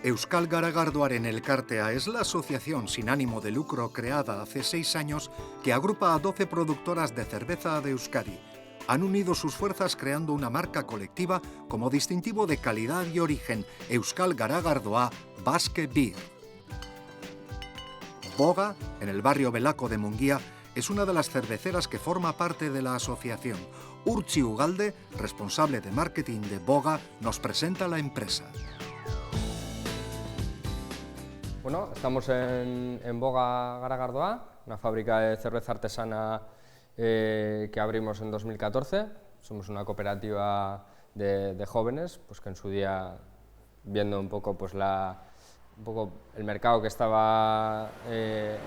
Euskal Garagardoaren Elkartea es la asociación sin ánimo de lucro creada hace 6 años que agrupa a 12 productoras de cerveza de Euskadi. Han unido sus fuerzas creando una marca colectiva como distintivo de calidad y origen, Euskal Garagardoa Basque Beer. Boga, en el barrio Belaco de Munguía, es una de las cerveceras que forma parte de la asociación. Urtzi Ugalde, responsable de marketing de Boga, nos presenta la empresa. Bueno, estamos en Boga Garagardoa, una fábrica de cerveza artesana que abrimos en 2014. Somos una cooperativa de jóvenes, pues que en su día, viendo un poco, pues el mercado que estaba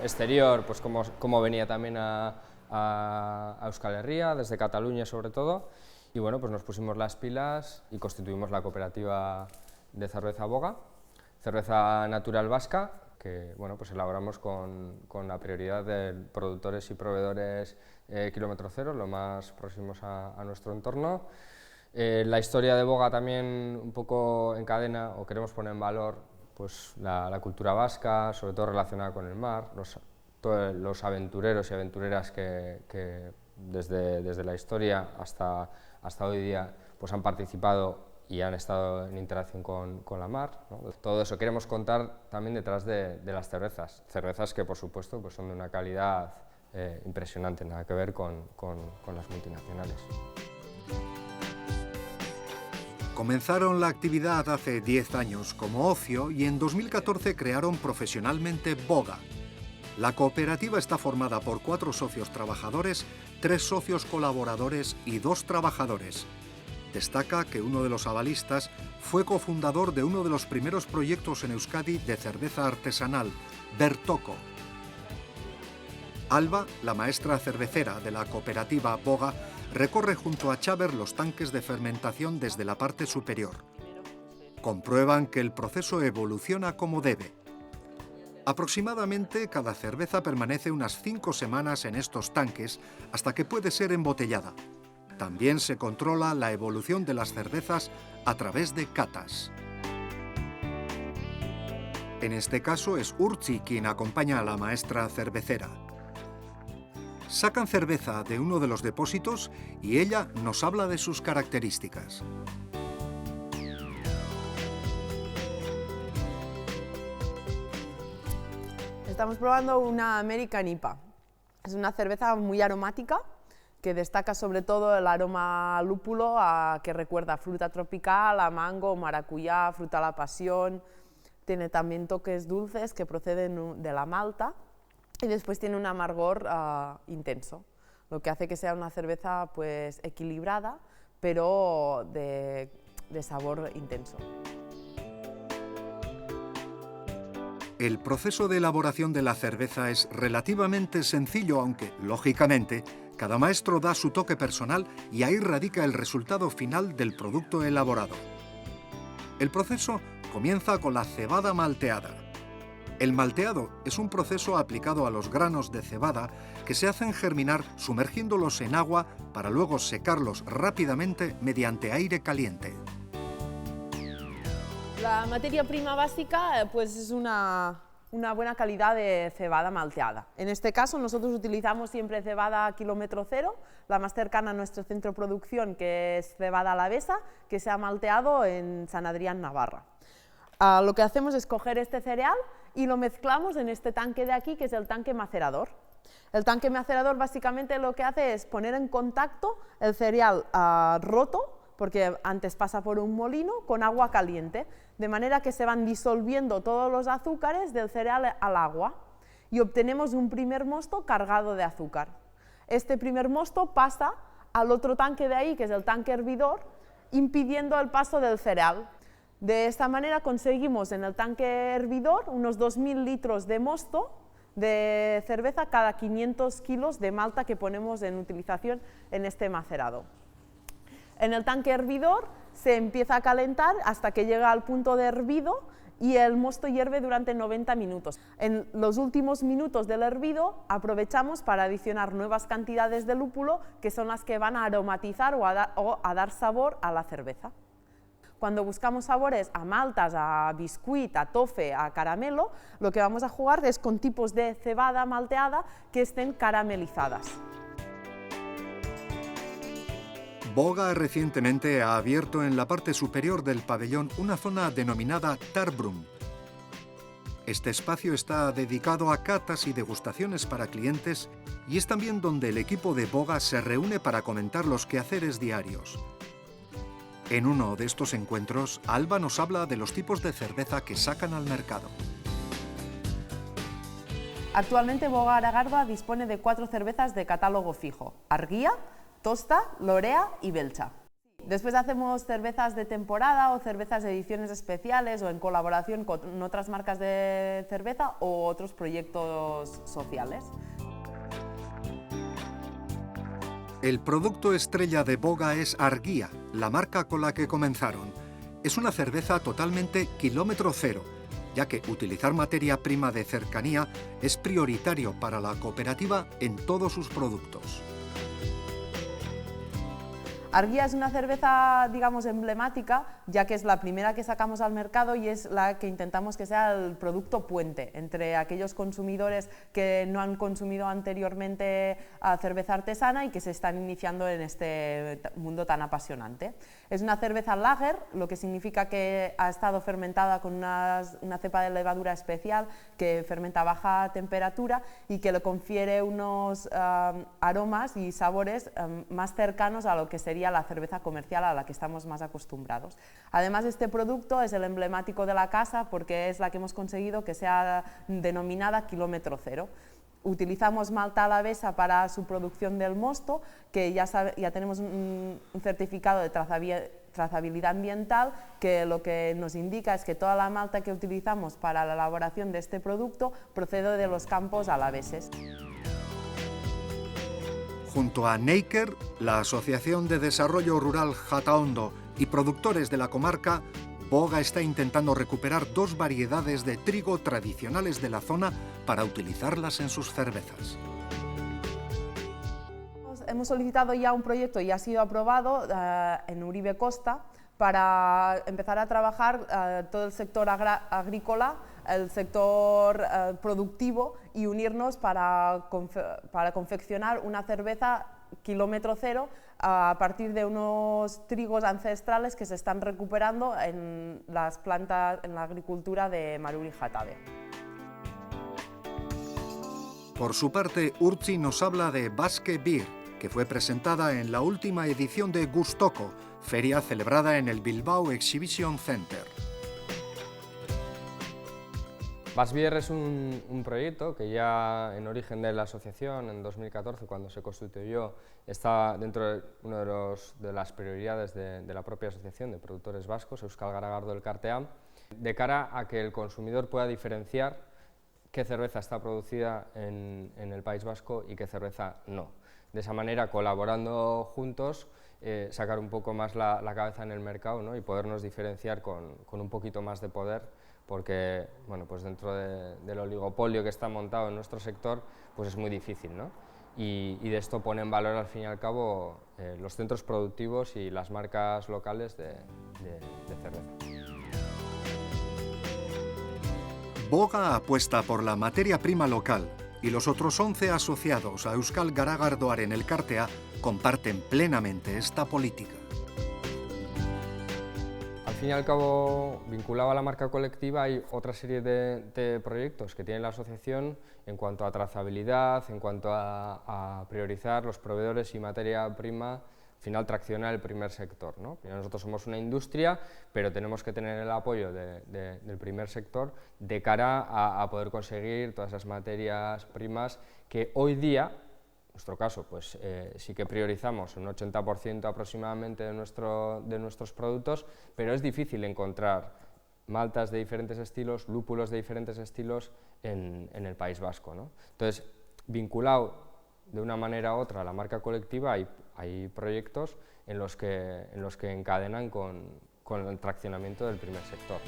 exterior, pues cómo venía también a Euskal Herria, desde Cataluña sobre todo, y bueno, pues nos pusimos las pilas y constituimos la cooperativa de cerveza Boga, cerveza natural vasca, que bueno, pues elaboramos con la prioridad de productores y proveedores kilómetro cero, lo más próximos a nuestro entorno. La historia de Boga también un poco encadena, o queremos poner en valor, pues la cultura vasca, sobre todo relacionada con el mar, los aventureros y aventureras que desde la historia hasta hoy día pues han participado y han estado en interacción con la mar, ¿no? Todo eso queremos contar también detrás de las cervezas que por supuesto pues son de una calidad impresionante, nada que ver con las multinacionales. Comenzaron la actividad hace 10 años como ocio y en 2014 crearon profesionalmente Boga. La cooperativa está formada por 4 socios trabajadores, 3 socios colaboradores y 2 trabajadores. Destaca que uno de los avalistas fue cofundador de uno de los primeros proyectos en Euskadi de cerveza artesanal, Bertoko. Alba, la maestra cervecera de la cooperativa Boga, recorre junto a Chaber los tanques de fermentación desde la parte superior. Comprueban que el proceso evoluciona como debe. Aproximadamente cada cerveza permanece unas 5 semanas en estos tanques hasta que puede ser embotellada. También se controla la evolución de las cervezas a través de catas. En este caso es Urtzi quien acompaña a la maestra cervecera. Sacan cerveza de uno de los depósitos y ella nos habla de sus características. Estamos probando una American IPA. Es una cerveza muy aromática que destaca sobre todo el aroma a lúpulo que recuerda a fruta tropical, a mango, maracuyá, fruta a la pasión. Tiene también toques dulces que proceden de la malta y después tiene un amargor intenso, lo que hace que sea una cerveza pues equilibrada, pero de sabor intenso. El proceso de elaboración de la cerveza es relativamente sencillo, aunque, lógicamente, cada maestro da su toque personal y ahí radica el resultado final del producto elaborado. El proceso comienza con la cebada malteada. El malteado es un proceso aplicado a los granos de cebada que se hacen germinar sumergiéndolos en agua para luego secarlos rápidamente mediante aire caliente. La materia prima básica pues es una buena calidad de cebada malteada. En este caso nosotros utilizamos siempre cebada kilómetro cero, la más cercana a nuestro centro de producción, que es cebada alavesa, que se ha malteado en San Adrián, Navarra. Lo que hacemos es coger este cereal y lo mezclamos en este tanque de aquí, que es el tanque macerador. El tanque macerador básicamente lo que hace es poner en contacto el cereal roto, porque antes pasa por un molino, con agua caliente, de manera que se van disolviendo todos los azúcares del cereal al agua y obtenemos un primer mosto cargado de azúcar. Este primer mosto pasa al otro tanque de ahí, que es el tanque hervidor, impidiendo el paso del cereal. De esta manera conseguimos en el tanque hervidor unos 2000 litros de mosto de cerveza cada 500 kilos de malta que ponemos en utilización en este macerado. En el tanque hervidor se empieza a calentar hasta que llega al punto de hervido y el mosto hierve durante 90 minutos. En los últimos minutos del hervido aprovechamos para adicionar nuevas cantidades de lúpulo que son las que van a aromatizar o a dar sabor a la cerveza. Cuando buscamos sabores a maltas, a biscuit, a toffee, a caramelo, lo que vamos a jugar es con tipos de cebada malteada que estén caramelizadas. Boga recientemente ha abierto en la parte superior del pabellón una zona denominada Tarbrum. Este espacio está dedicado a catas y degustaciones para clientes y es también donde el equipo de Boga se reúne para comentar los quehaceres diarios. En uno de estos encuentros, Alba nos habla de los tipos de cerveza que sacan al mercado. Actualmente Boga Garagardoa dispone de 4 cervezas de catálogo fijo: Argia, Tosta, Lorea y Belcha. Después hacemos cervezas de temporada o cervezas de ediciones especiales o en colaboración con otras marcas de cerveza o otros proyectos sociales. El producto estrella de Boga es Argia, la marca con la que comenzaron. Es una cerveza totalmente kilómetro cero, ya que utilizar materia prima de cercanía es prioritario para la cooperativa en todos sus productos. Argia es una cerveza, digamos, emblemática, ya que es la primera que sacamos al mercado y es la que intentamos que sea el producto puente entre aquellos consumidores que no han consumido anteriormente cerveza artesana y que se están iniciando en este mundo tan apasionante. Es una cerveza lager, lo que significa que ha estado fermentada con una cepa de levadura especial que fermenta a baja temperatura y que le confiere unos aromas y sabores más cercanos a lo que sería la cerveza comercial a la que estamos más acostumbrados. Además, este producto es el emblemático de la casa porque es la que hemos conseguido que sea denominada kilómetro cero. Utilizamos malta alavesa para su producción del mosto, que ya tenemos un certificado de trazabilidad ambiental, que lo que nos indica es que toda la malta que utilizamos para la elaboración de este producto procede de los campos alaveses. Junto a Neiker, la Asociación de Desarrollo Rural Jataondo y productores de la comarca, Boga está intentando recuperar 2 variedades de trigo tradicionales de la zona para utilizarlas en sus cervezas. Hemos solicitado ya un proyecto y ha sido aprobado en Uribe Costa para empezar a trabajar todo el sector agrícola, el sector productivo y unirnos para confeccionar una cerveza kilómetro cero a partir de unos trigos ancestrales que se están recuperando en las plantas, en la agricultura de Maruri Jatabe. Por su parte, Urtzi nos habla de Basque Beer, que fue presentada en la última edición de Gustoco, feria celebrada en el Bilbao Exhibition Center. Basque Beer es un proyecto que ya en origen de la asociación, en 2014, cuando se constituyó, está dentro de una de las prioridades de la propia asociación de productores vascos, Euskal Garagardo Elkartea, de cara a que el consumidor pueda diferenciar qué cerveza está producida en el País Vasco y qué cerveza no. De esa manera, colaborando juntos, sacar un poco más la cabeza en el mercado, ¿no? Y podernos diferenciar con un poquito más de poder, porque bueno, pues dentro del oligopolio que está montado en nuestro sector, pues es muy difícil, ¿no? Y de esto pone en valor al fin y al cabo los centros productivos y las marcas locales de cerveza. Boga apuesta por la materia prima local y los otros 11 asociados a Euskal Garagardoaren Elkartea comparten plenamente esta política. Al fin y al cabo, vinculado a la marca colectiva, hay otra serie de proyectos que tiene la asociación en cuanto a trazabilidad, en cuanto a priorizar los proveedores y materia prima, al final traccionar el primer sector, ¿no? Nosotros somos una industria, pero tenemos que tener el apoyo del primer sector de cara a poder conseguir todas esas materias primas que hoy día, en nuestro caso, pues sí que priorizamos un 80% aproximadamente de nuestros productos, pero es difícil encontrar maltas de diferentes estilos, lúpulos de diferentes estilos en el País Vasco, ¿no? Entonces, vinculado de una manera u otra a la marca colectiva, hay proyectos en los que encadenan con el traccionamiento del primer sector.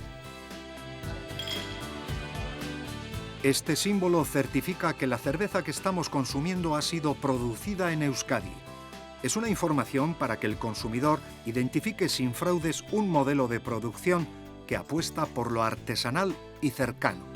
Este símbolo certifica que la cerveza que estamos consumiendo ha sido producida en Euskadi. Es una información para que el consumidor identifique sin fraudes un modelo de producción que apuesta por lo artesanal y cercano.